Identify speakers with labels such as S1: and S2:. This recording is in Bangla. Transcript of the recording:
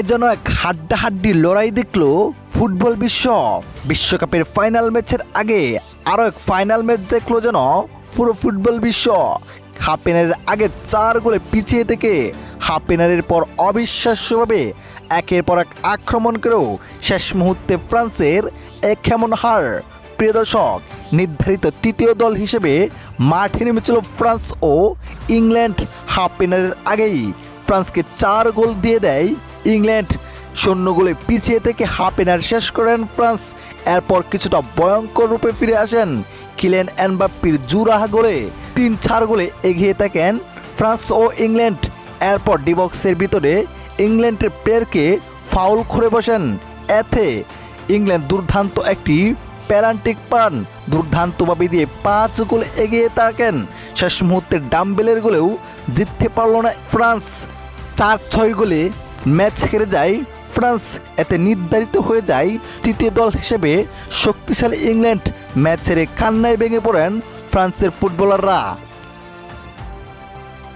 S1: এজন্য এক হাড্ডাহাড্ডি লড়াই দেখলো ফুটবল বিশ্বকাপের ফাইনাল ম্যাচের আগে আরও এক ফাইনাল ম্যাচ দেখলো যেন পুরো ফুটবল বিশ্ব। হাফ এনারের আগে 4 গোলে পিছিয়ে থেকে হাফ এনারের পর অবিশ্বাস্যভাবে একের পর এক আক্রমণ করেও শেষ মুহূর্তে ফ্রান্সের কেমন হার। প্রিয় দর্শক, নির্ধারিত তৃতীয় দল হিসেবে মাঠে নেমেছিল ফ্রান্স ও ইংল্যান্ড। হাফ এনারের আগেই ফ্রান্সকে 4 গোল দিয়ে দেয় ইংল্যান্ড। 0 গোলে পিছিয়ে থেকে হাফ এনার শেষ করেন ফ্রান্স। এরপর কিছুটা ভয়ঙ্কর রূপে ফিরে আসেন কিলিয়ান এমবাপ্পের জুরাহা গোলে 3-4 গোলে এগিয়ে থাকেন ফ্রান্স ও ইংল্যান্ড। এরপর ডিবক্সের ভিতরে ইংল্যান্ডের প্লেয়ারকে ফাউল করে বসেন। এতে ইংল্যান্ড দুর্দান্ত একটি পেনাল্টি পান, দুর্দান্তভাবে দিয়ে 5 গোলে এগিয়ে থাকেন। শেষ মুহূর্তে ডাম্বেলের গোলেও জিততে পারল না ফ্রান্স। 4-6 গোলে ম্যাচ হেরে যায় ফ্রান্স। এতে নির্ধারিত হয়ে যায় তৃতীয় দল হিসেবে শক্তিশালী ইংল্যান্ড। ম্যাচ হেরে কান্নায় ভেঙে পড়েন ফ্রান্সের ফুটবলাররা।